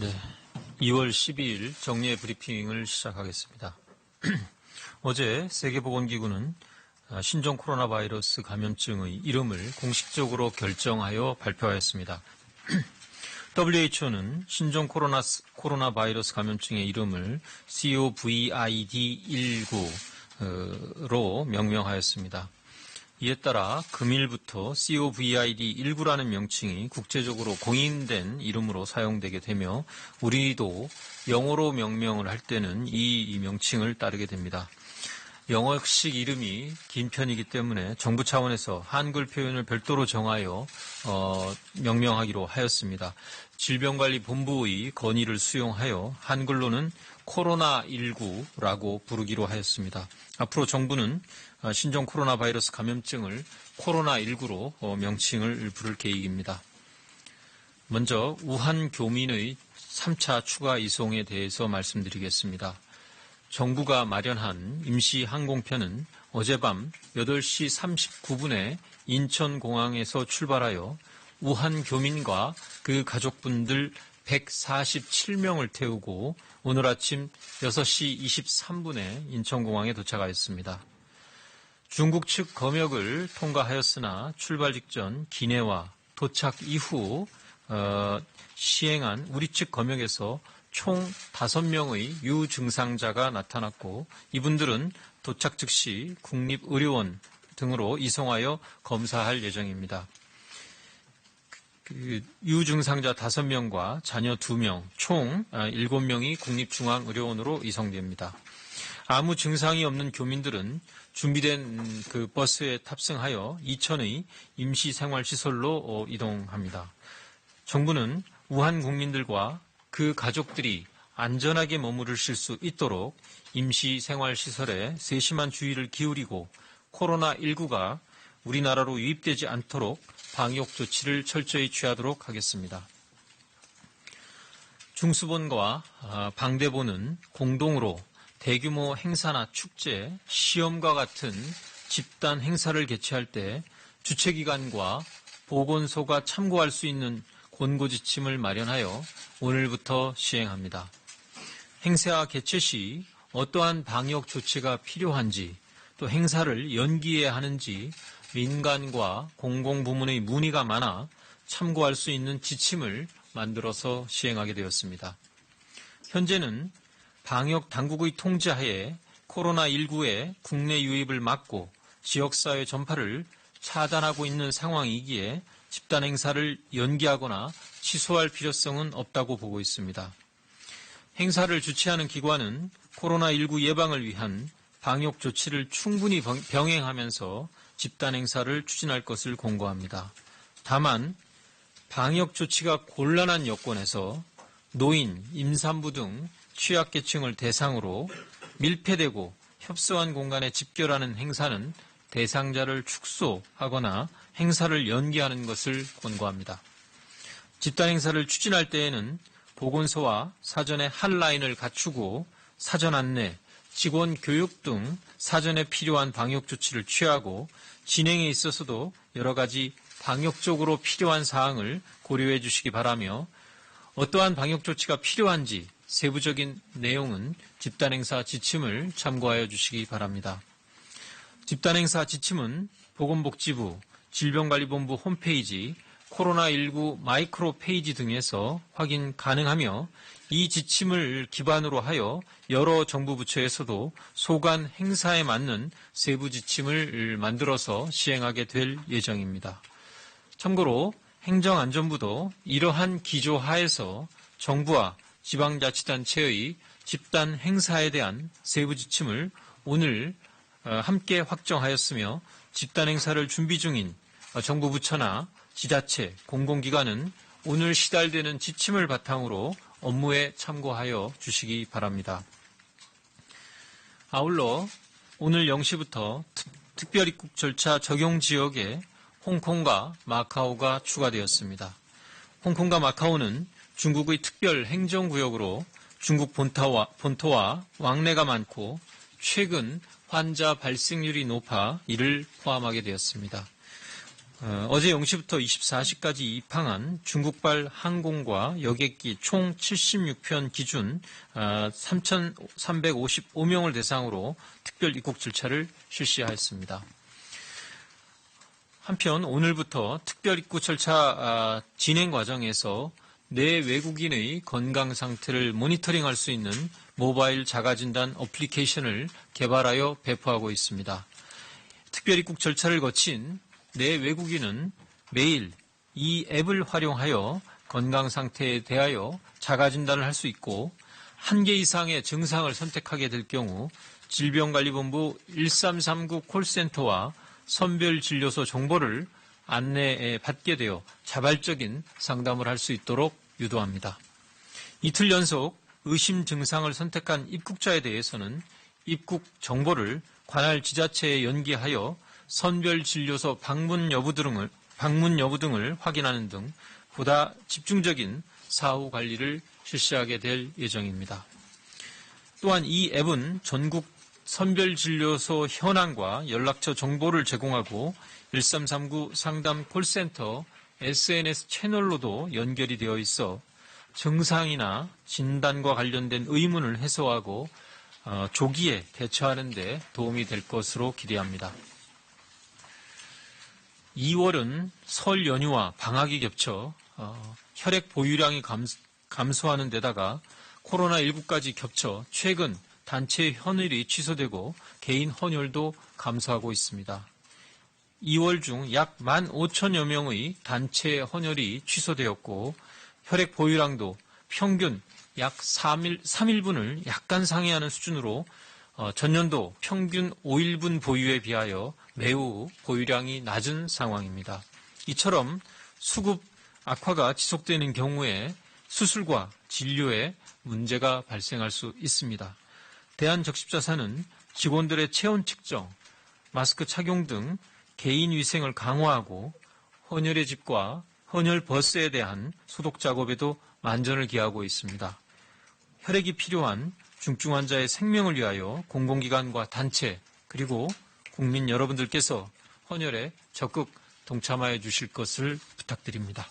네, 2월 12일 정례 브리핑을 시작하겠습니다. 어제 세계보건기구는 신종 코로나 바이러스 감염증의 이름을 공식적으로 결정하여 발표하였습니다. WHO는 신종 코로나 바이러스 감염증의 이름을 COVID-19로 명명하였습니다. 이에 따라 금일부터 COVID-19라는 명칭이 국제적으로 공인된 이름으로 사용되게 되며 우리도 영어로 명명을 할 때는 이 명칭을 따르게 됩니다. 영어식 이름이 긴 편이기 때문에 정부 차원에서 한글 표현을 별도로 정하여 명명하기로 하였습니다. 질병관리본부의 건의를 수용하여 한글로는 코로나19라고 부르기로 하였습니다. 앞으로 정부는 신종 코로나 바이러스 감염증을 코로나19로 명칭을 부를 계획입니다. 먼저 우한 교민의 3차 추가 이송에 대해서 말씀드리겠습니다. 정부가 마련한 임시 항공편은 어젯밤 8시 39분에 인천공항에서 출발하여 우한 교민과 그 가족분들 147명을 태우고 오늘 아침 6시 23분에 인천공항에 도착하였습니다. 중국 측 검역을 통과하였으나 출발 직전 기내와 도착 이후 시행한 우리 측 검역에서 총 5명의 유증상자가 나타났고 이분들은 도착 즉시 국립의료원 등으로 이송하여 검사할 예정입니다. 유증상자 5명과 자녀 2명, 총 7명이 국립중앙의료원으로 이송됩니다. 아무 증상이 없는 교민들은 준비된 그 버스에 탑승하여 이천의 임시생활시설로 이동합니다. 정부는 우한 국민들과 그 가족들이 안전하게 머무르실 수 있도록 임시생활시설에 세심한 주의를 기울이고 코로나19가 우리나라로 유입되지 않도록 방역 조치를 철저히 취하도록 하겠습니다. 중수본과 방대본은 공동으로 대규모 행사나 축제, 시험과 같은 집단 행사를 개최할 때 주최기관과 보건소가 참고할 수 있는 권고지침을 마련하여 오늘부터 시행합니다. 행사 개최 시 어떠한 방역 조치가 필요한지 또 행사를 연기해야 하는지 민간과 공공부문의 문의가 많아 참고할 수 있는 지침을 만들어서 시행하게 되었습니다. 현재는 방역 당국의 통제하에 코로나19의 국내 유입을 막고 지역사회 전파를 차단하고 있는 상황이기에 집단 행사를 연기하거나 취소할 필요성은 없다고 보고 있습니다. 행사를 주최하는 기관은 코로나19 예방을 위한 방역 조치를 충분히 병행하면서 집단 행사를 추진할 것을 권고합니다. 다만 방역 조치가 곤란한 여건에서 노인, 임산부 등 취약계층을 대상으로 밀폐되고 협소한 공간에 집결하는 행사는 대상자를 축소하거나 행사를 연기하는 것을 권고합니다. 집단 행사를 추진할 때에는 보건소와 사전에 핫라인을 갖추고 사전 안내, 직원 교육 등 사전에 필요한 방역 조치를 취하고 진행에 있어서도 여러 가지 방역적으로 필요한 사항을 고려해 주시기 바라며 어떠한 방역 조치가 필요한지 세부적인 내용은 집단행사 지침을 참고하여 주시기 바랍니다. 집단행사 지침은 보건복지부, 질병관리본부 홈페이지, 코로나19 마이크로 페이지 등에서 확인 가능하며 이 지침을 기반으로 하여 여러 정부 부처에서도 소관 행사에 맞는 세부 지침을 만들어서 시행하게 될 예정입니다. 참고로 행정안전부도 이러한 기조 하에서 정부와 지방자치단체의 집단 행사에 대한 세부 지침을 오늘 함께 확정하였으며 집단 행사를 준비 중인 정부 부처나 지자체, 공공기관은 오늘 시달되는 지침을 바탕으로 업무에 참고하여 주시기 바랍니다. 아울러 오늘 0시부터 특별입국 절차 적용 지역에 홍콩과 마카오가 추가되었습니다. 홍콩과 마카오는 중국의 특별 행정구역으로 중국 본토와 왕래가 많고 최근 환자 발생률이 높아 이를 포함하게 되었습니다. 어제 0시부터 24시까지 입항한 중국발 항공과 여객기 총 76편 기준 3,355명을 대상으로 특별 입국 절차를 실시하였습니다. 한편 오늘부터 특별 입국 절차 진행 과정에서 내 외국인의 건강 상태를 모니터링할 수 있는 모바일 자가진단 어플리케이션을 개발하여 배포하고 있습니다. 특별 입국 절차를 거친 내 외국인은 매일 이 앱을 활용하여 건강 상태에 대하여 자가진단을 할 수 있고 1개 이상의 증상을 선택하게 될 경우 질병관리본부 1339 콜센터와 선별진료소 정보를 안내받게 되어 자발적인 상담을 할 수 있도록 유도합니다. 이틀 연속 의심 증상을 선택한 입국자에 대해서는 입국 정보를 관할 지자체에 연계하여 선별진료소 방문 여부 등을 확인하는 등 보다 집중적인 사후 관리를 실시하게 될 예정입니다. 또한 이 앱은 전국 선별진료소 현황과 연락처 정보를 제공하고 1339 상담 콜센터 SNS 채널로도 연결이 되어 있어 증상이나 진단과 관련된 의문을 해소하고 조기에 대처하는 데 도움이 될 것으로 기대합니다. 2월은 설 연휴와 방학이 겹쳐 혈액 보유량이 감소하는 데다가 코로나19까지 겹쳐 최근 단체 헌혈이 취소되고 개인 헌혈도 감소하고 있습니다. 2월 중 약 15,000여 명의 단체 헌혈이 취소되었고 혈액 보유량도 평균 약 3일분을 약간 상회하는 수준으로 전년도 평균 5일분 보유에 비하여 매우 보유량이 낮은 상황입니다. 이처럼 수급 악화가 지속되는 경우에 수술과 진료에 문제가 발생할 수 있습니다. 대한적십자사는 직원들의 체온 측정, 마스크 착용 등 개인 위생을 강화하고 헌혈의 집과 헌혈 버스에 대한 소독 작업에도 만전을 기하고 있습니다. 혈액이 필요한 중증 환자의 생명을 위하여 공공기관과 단체 그리고 국민 여러분들께서 헌혈에 적극 동참하여 주실 것을 부탁드립니다.